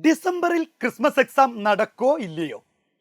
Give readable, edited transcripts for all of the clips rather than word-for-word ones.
ഡിസംബറിൽ Christmas exam നടക്കോ ഇല്ലയോ?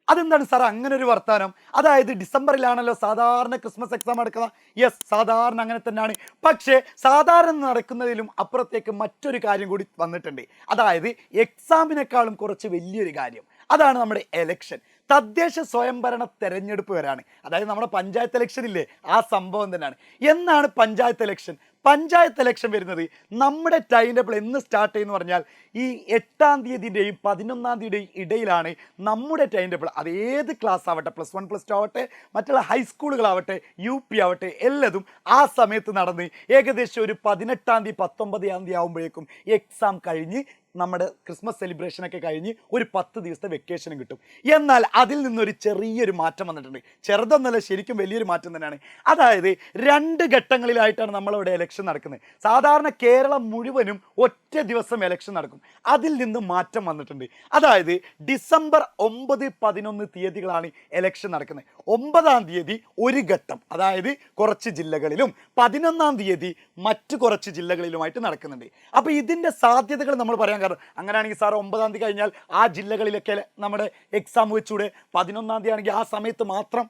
അതെന്താണ് സാർ അങ്ങനെ ഒരു വർത്താനം? അതായത് ഡിസംബറിലാണല്ലോ സാധാരണ ക്രിസ്മസ് എക്സാം നടക്കുന്നത്. യെസ്, സാധാരണ അങ്ങനെ തന്നെയാണ്. പക്ഷേ സാധാരണ നടക്കുന്നതിലും അപ്പുറത്തേക്ക് മറ്റൊരു കാര്യം കൂടി വന്നിട്ടുണ്ട്. അതായത് എക്സാമിനേക്കാളും കുറച്ച് വലിയൊരു കാര്യം. അതാണ് നമ്മുടെ എലക്ഷൻ. തദ്ദേശ സ്വയംഭരണ തെരഞ്ഞെടുപ്പ് വരാണ്. അതായത് നമ്മുടെ പഞ്ചായത്ത് ഇലക്ഷൻ ഇല്ലേ, ആ സംഭവം തന്നെയാണ്. എന്നാണ് പഞ്ചായത്ത് ഇലക്ഷൻ? പഞ്ചായത്ത് ഇലക്ഷൻ വരുന്നത് നമ്മുടെ ടൈം ടേബിൾ എന്ന് സ്റ്റാർട്ട് ചെയ്യുന്നു പറഞ്ഞാൽ ഈ 8-ാം തീയതിയുടെയും 11-ാം തീയതിയുടെയും ഇടയിലാണ് നമ്മുടെ ടൈം ടേബിൾ. അത് ഏത് ക്ലാസ് ആവട്ടെ, +1 +2 ആവട്ടെ, മറ്റുള്ള ഹൈസ്കൂളുകളാവട്ടെ, UP ആവട്ടെ, എല്ലതും ആ സമയത്ത് നടന്ന് ഏകദേശം ഒരു 18-ാം തീയതി 19-ാം തീയതി ആകുമ്പോഴേക്കും എക്സാം കഴിഞ്ഞ് നമ്മുടെ ക്രിസ്മസ് സെലിബ്രേഷനൊക്കെ കഴിഞ്ഞ് ഒരു 10 ദിവസത്തെ വെക്കേഷനും കിട്ടും. എന്നാൽ അതിൽ നിന്നൊരു ചെറിയൊരു മാറ്റം വന്നിട്ടുണ്ട്. ചെറുതൊന്നല്ല, ശരിക്കും വലിയൊരു മാറ്റം തന്നെയാണ്. അതായത് 2 ഘട്ടങ്ങളിലായിട്ടാണ് നമ്മളിവിടെ എലക്ഷൻ നടക്കുന്നത്. സാധാരണ കേരളം മുഴുവനും ഒറ്റ ദിവസം എലക്ഷൻ നടക്കും. അതിൽ നിന്ന് മാറ്റം വന്നിട്ടുണ്ട്. അതായത് ഡിസംബർ 9, 11 തീയതികളാണ് എലക്ഷൻ നടക്കുന്നത്. 9-ാം തീയതി ഒരു ഘട്ടം, അതായത് കുറച്ച് ജില്ലകളിലും 11-ാം തീയതി മറ്റു കുറച്ച് ജില്ലകളിലുമായിട്ട് നടക്കുന്നുണ്ട്. അപ്പോൾ ഇതിൻ്റെ സാധ്യതകൾ നമ്മൾ പറയാൻ കാരണം, അങ്ങനെയാണെങ്കിൽ സാർ 9-ാം തീയതി കഴിഞ്ഞാൽ ആ ജില്ലകളിലൊക്കെ നമ്മുടെ എക്സാം വെച്ചൂടെ? 11-ാം തീയതി ആണെങ്കിൽ ആ സമയത്ത് മാത്രം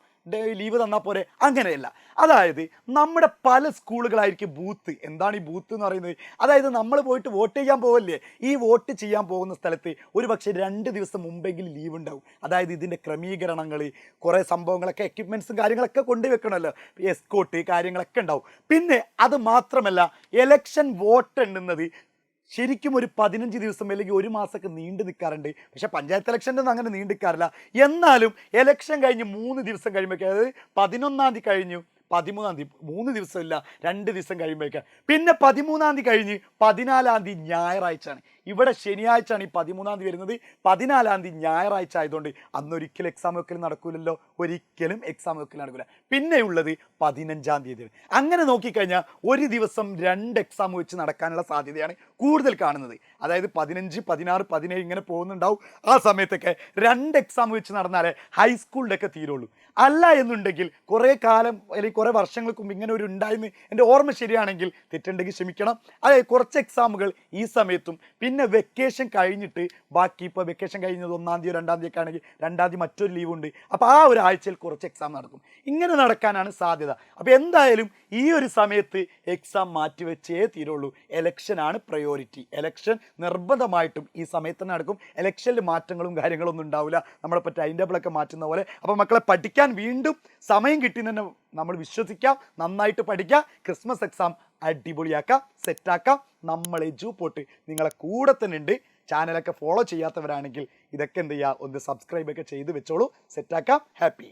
ലീവ് തന്നാൽ പോരെ? അങ്ങനെയല്ല. അതായത് നമ്മുടെ പല സ്കൂളുകളായിരിക്കും ബൂത്ത്. എന്താണ് ഈ ബൂത്ത് എന്ന് പറയുന്നത്? അതായത് നമ്മൾ പോയിട്ട് വോട്ട് ചെയ്യാൻ പോവല്ലേ, ഈ വോട്ട് ചെയ്യാൻ പോകുന്ന സ്ഥലത്ത് ഒരു പക്ഷേ 2 ദിവസം മുമ്പെങ്കിലും ലീവ് ഉണ്ടാവും. അതായത് ഇതിൻ്റെ ക്രമീകരണങ്ങൾ, കുറേ സംഭവങ്ങളൊക്കെ, എക്യുപ്മെൻറ്റ്സും കാര്യങ്ങളൊക്കെ കൊണ്ടുവെക്കണമല്ലോ, എസ്കോട്ട് കാര്യങ്ങളൊക്കെ ഉണ്ടാവും. പിന്നെ അത് മാത്രമല്ല, എലക്ഷൻ വോട്ട് എണ്ണുന്നത് ശരിക്കും ഒരു 15 ദിവസം അല്ലെങ്കിൽ 1 മാസമൊക്കെ നീണ്ടു നിൽക്കാറുണ്ട്. പക്ഷേ പഞ്ചായത്ത് ഇലക്ഷൻ്റെ ഒന്നും അങ്ങനെ നീണ്ടു നിൽക്കാറില്ല. എന്നാലും എലക്ഷൻ കഴിഞ്ഞ് 3 ദിവസം കഴിയുമ്പോഴേക്കും, അതായത് 11-ാം തീയതി കഴിഞ്ഞു 13-ാം തീയതി, 3 ദിവസമില്ല 2 ദിവസം കഴിയുമ്പോഴേക്കാം, പിന്നെ 13-ാം തീയതി കഴിഞ്ഞ് 14-ാം തീയതി ഞായറാഴ്ചയാണ്. ഇവിടെ ശനിയാഴ്ചയാണ് ഈ 13-ാം തീയതി വരുന്നത്. 14-ാം തീയതി ഞായറാഴ്ച ആയതുകൊണ്ട് അന്നൊരിക്കലും എക്സാം വെക്കൽ നടക്കൂലല്ലോ, ഒരിക്കലും എക്സാം വെക്കൽ നടക്കില്ല. പിന്നെയുള്ളത് 15-ാം തീയതി. അങ്ങനെ നോക്കിക്കഴിഞ്ഞാൽ ഒരു ദിവസം 2 എക്സാം വെച്ച് നടക്കാനുള്ള സാധ്യതയാണ് കൂടുതൽ കാണുന്നത്. അതായത് 15, 16, 17 ഇങ്ങനെ പോകുന്നുണ്ടാവും. ആ സമയത്തൊക്കെ 2 എക്സാം വെച്ച് നടന്നാലേ ഹൈസ്കൂളിൻ്റെ ഒക്കെ തീരുള്ളൂ. അല്ല എന്നുണ്ടെങ്കിൽ കുറേ കാലം അല്ലെങ്കിൽ കുറേ വർഷങ്ങൾക്ക് മുമ്പ് ഇങ്ങനെ ഒരു ഉണ്ടായെന്ന് എൻ്റെ ഓർമ്മ ശരിയാണെങ്കിൽ, തെറ്റുണ്ടെങ്കിൽ ക്ഷമിക്കണം. അതായത് കുറച്ച് എക്സാമുകൾ ഈ സമയത്തും, പിന്നെ വെക്കേഷൻ കഴിഞ്ഞിട്ട് ബാക്കി, ഇപ്പോൾ വെക്കേഷൻ കഴിഞ്ഞത് 1-ാം തീയതി 2-ാം തീയതി ഒക്കെ ആണെങ്കിൽ 2-ാം തീയതി മറ്റൊരു ലീവ് ഉണ്ട്. അപ്പോൾ ആ ഒരു ആഴ്ചയിൽ കുറച്ച് എക്സാം നടക്കും. ഇങ്ങനെ നടക്കാനാണ് സാധ്യത. അപ്പോൾ എന്തായാലും ഈ ഒരു സമയത്ത് എക്സാം മാറ്റിവെച്ചേ തീരുള്ളൂ. എലക്ഷനാണ് പ്രയോറിറ്റി. എലക്ഷൻ നിർബന്ധമായിട്ടും ഈ സമയത്ത് തന്നെ നടക്കും. എലക്ഷനിൽ മാറ്റങ്ങളും കാര്യങ്ങളൊന്നും ഉണ്ടാവില്ല, നമ്മളിപ്പോൾ ടൈം ടേബിളൊക്കെ മാറ്റുന്ന പോലെ. അപ്പോൾ മക്കളെ, പഠിക്കാൻ വീണ്ടും സമയം കിട്ടി തന്നെ നമ്മൾ വിശ്വസിക്കാം. നന്നായിട്ട് പഠിക്കുക. ക്രിസ്മസ് എക്സാം അടിപൊളിയാക്കാം, സെറ്റാക്കാം. നമ്മൾ എജുപോർട്ട് നിങ്ങളെ കൂടെ തന്നെ ഉണ്ട്. ചാനലൊക്കെ ഫോളോ ചെയ്യാത്തവരാണെങ്കിൽ ഇതൊക്കെ എന്ത് ചെയ്യുക, ഒന്ന് സബ്സ്ക്രൈബ് ഒക്കെ ചെയ്ത് വെച്ചോളൂ. സെറ്റാക്കാം. ഹാപ്പി.